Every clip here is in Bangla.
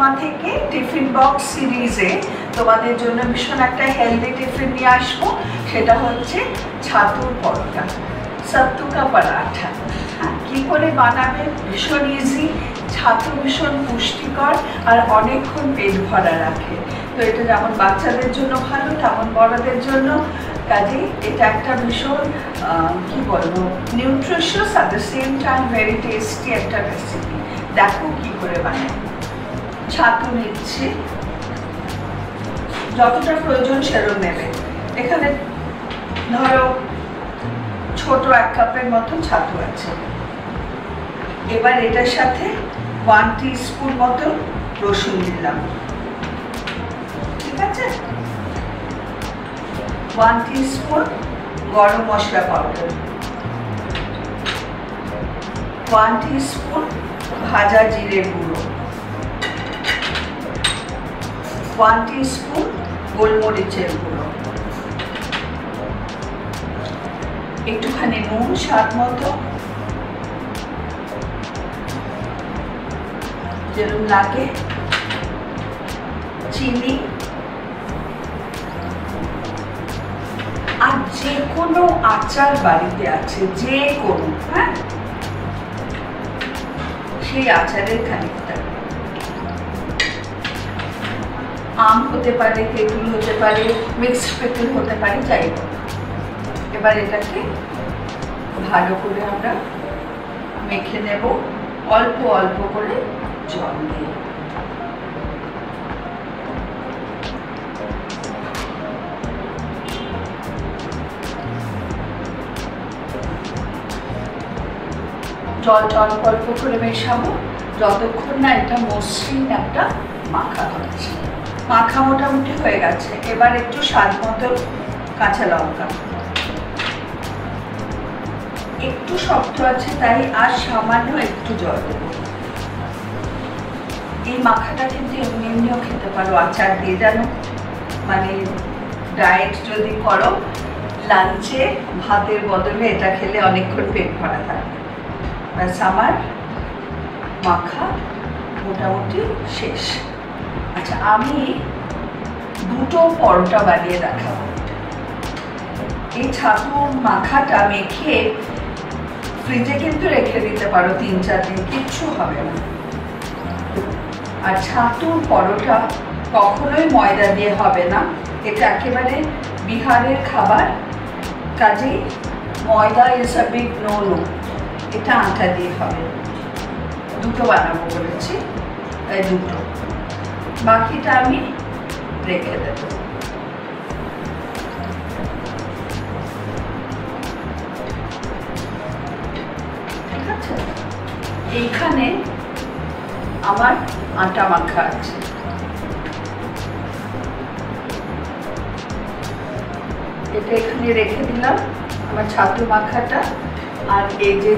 মা থেকে টিফিন বক্স সিরিজে তোমাদের জন্য ভীষণ একটা হেলদি টিফিন নিয়ে আসবো। সেটা হচ্ছে ছাতুর পরোটা, সত্তু কা পরাঠা। কী করে বানাবে? ভীষণ ইজি। ছাতু ভীষণ পুষ্টিকর আর অনেকক্ষণ পেট ভরা রাখে। তো এটা যেমন বাচ্চাদের জন্য ভালো তেমন বড়দের জন্য। কাজে এটা একটা ভীষণ কি বলবো, nutritious at the same time very tasty একটা রেসিপি। দেখো কি করে বানাই। ছাতু নিচ্ছি, যতটা প্রয়োজন সেরকম নেবে। এখানে ধরো ছোট 1 কাপের মতো ছাতু আছে। এবার এটার সাথে 1 টিস্পুন মতো রসুন দিলাম, ঠিক আছে? 1 টিস্পুন গরম মশলা পাউডার, 1 টিস্পুন ভাজা জিরের গুঁড়ো, 1 টিস্পুন গোলমরিচের গুঁড়ো, একটুখানি নুন স্বাদ মতো, যেরকম লাগে, চিনি, আর যে কোনো আচার বাড়িতে আছে, যে কোনো, হ্যাঁ, সেই আচারের খানিকটা। আম হতে পারে, তেঁতুল হতে পারে, মিক্সড পিকল হতে পারে, যাই হোক। এবার এটাকে ভালো করে আমরা মেখে নেব, অল্প অল্প করে জল দিয়ে। জলটা অল্প অল্প করে মেশাবো যতক্ষণ না এটা মসৃণ একটা মাখা হচ্ছে। মাখা মোটামুটি হয়ে গেছে। এবার একটু স্বাদ মতো কাঁচা লঙ্কা, একটু শক্ত আছে তাই আর সামান্য একটু জল দেব। এই মাখাটা কিন্তু এমনি এমনিও খেতে পারো আচার দিয়ে, জানো, মানে ডায়েট যদি করো, লাঞ্চে ভাতের বদলে এটা খেলে অনেকক্ষণ পেট ভরা থাকবে। ব্যাস, আমার মাখা মোটামুটি শেষ। আচ্ছা, আমি 2টো পরোটা বানিয়ে দেখাবো। এই ছাতুর মাখাটা মেখে ফ্রিজে কিন্তু রেখে দিতে পারো 3-4 দিন, কিচ্ছু হবে না। আর ছাতুর পরোটা কখনোই ময়দা দিয়ে হবে না, এটা একেবারে বিহারের খাবার। কাজেই maida is a big no no, এটা আটা দিয়ে হবে। 2টো বানাবো বলেছি, তাই 2টো, বাকিটা আমি রেখে দেব। ঠিক আছে? এইখানে আমার আটা মাখা আছে। এটা এখানে রেখে দিলাম, আমার ছাতু মাখাটা। আর এই যে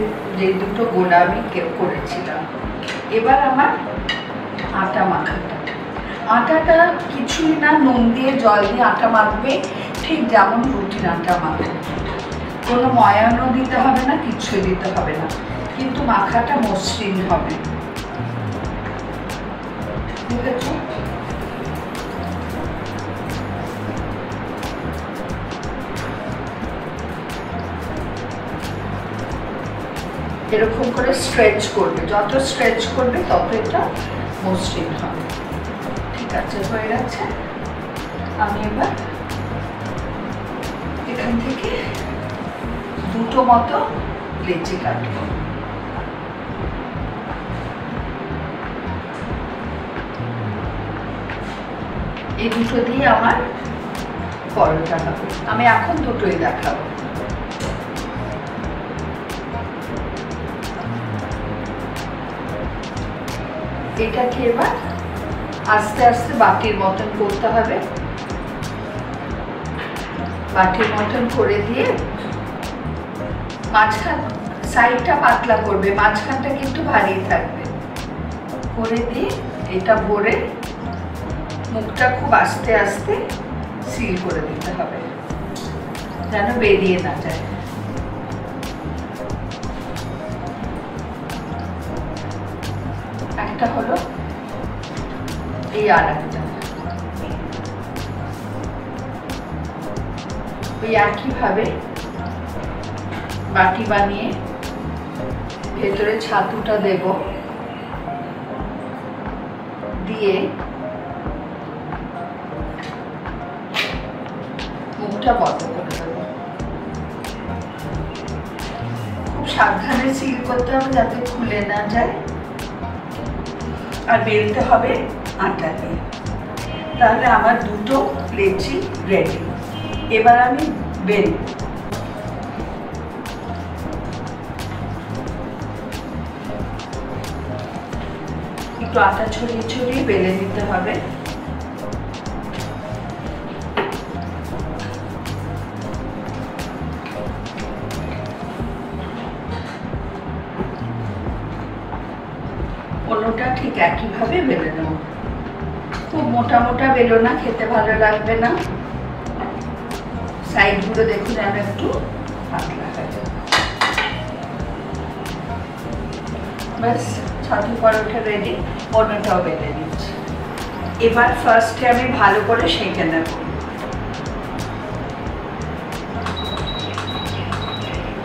2টো গোলা আমি করেছিলাম। এবার আমার আটা মাখাটা, আটাটা কিছুই না, নুন দিয়ে জল দিয়ে আটা মাখবে, ঠিক যেমন রুটির আটা মাখবে। কোনো ময়ানও দিতে হবে না, কিছুই দিতে হবে না, কিন্তু মাখাটা মসৃণ হবে। ঠিক আছে? এরকম করে স্ট্রেচ করবে, যত স্ট্রেচ করবে তত এটা মসৃণ হবে। ঠিক আছে, হয়ে গেছে। আমি এবার এখান থেকে 2টো মতো লেচি কাটবো। এই 2টো দিয়ে আমার পরোটা হবে। আমি এখন 2টোই দেখাবো। এটাকে এবার আস্তে আস্তে বাটির মতন করতে হবে। বাটির মতন করে দিয়ে মাঝখান সাইডটা পাতলা করবে, মাঝখানটা কিন্তু ভারী থাকবে। করে দিয়ে এটা ভরে মুখটা খুব আস্তে আস্তে সিল করে দিতে হবে, যেন বেরিয়ে না যায়। একটা হলো, এই আর একটা ওই একইভাবে বাটি বানিয়ে ভেতরে ছাতুটা দেব, দিয়ে মুখটা বন্ধ করে দেবো। খুব সাবধানে সিল করতে হবে যাতে খুলে না যায়, আর বেলতে হবে আটা দিয়ে। তাহলে আমার দুটো লেচি রেডি। এবার আমি বেল একটু আটা ছড়িয়ে ছড়িয়ে বেলে নিতে হবে। অন্যটা ঠিক একইভাবে বেলে নেব। খুব মোটা মোটা বেলো না, খেতে ভালো লাগবে না। সাইডগুলো দেখুন যেন একটু পাতলা হয়ে যাবে। ব্যাস, ছাতু পরোটা রেডি। অন্যটাও বেলে নিচ্ছি। এবার ফার্স্টে আমি ভালো করে সেঁকে নেব।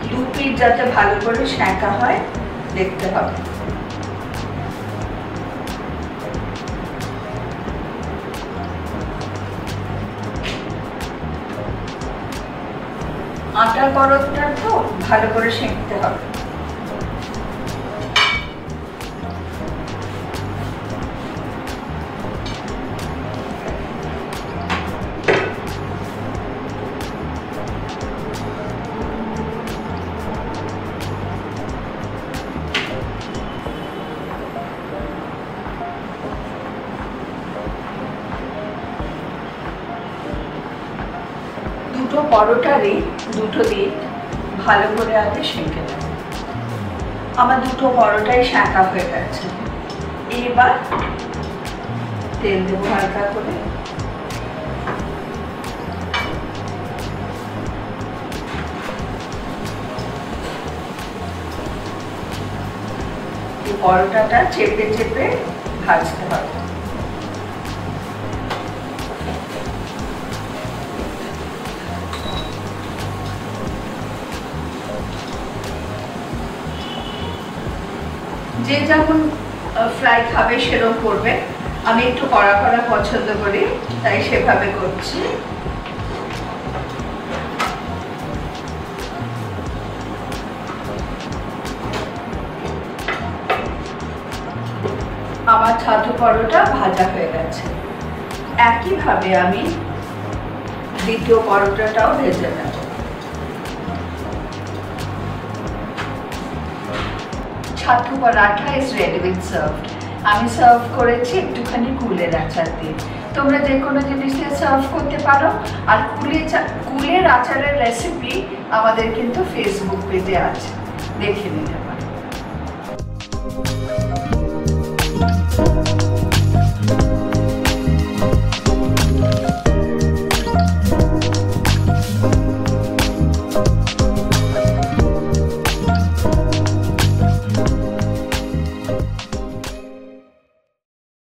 দু পিঠ যাতে ভালো করে সেঁকা হয় দেখতে হবে। আটার পরোটা তো ভালো করে সেঁকতে হবে। দুটো পরোটারই দুটো দিক ভালো করে আগে সেঁকে নেব। আমার দুটো পরোটাই সেঁকা হয়ে গেছে। এবার তেল দেবো হালকা করে। এই পরোটাটা চেপে চেপে ভাজতে হবে। যে যেমন ফ্রাই খাবে সেরকম করবে। আমি একটু কড়া কড়া পছন্দ করি, তাই সেভাবে করছি। আমার ছাতু পরোটা ভাজা হয়ে গেছে। একইভাবে আমি দ্বিতীয় পরোটাটাও ভেজে নেব। ছাতু paratha is ready with served. আমি সার্ভ করেছি একটুখানি কুলের আচার দিয়ে। তোমরা যে কোনো জিনিস দিয়ে সার্ভ করতে পারো। আর কুলের আচারের রেসিপি আমাদের কিন্তু ফেসবুক পেজে আছে, দেখে নিতে পারো।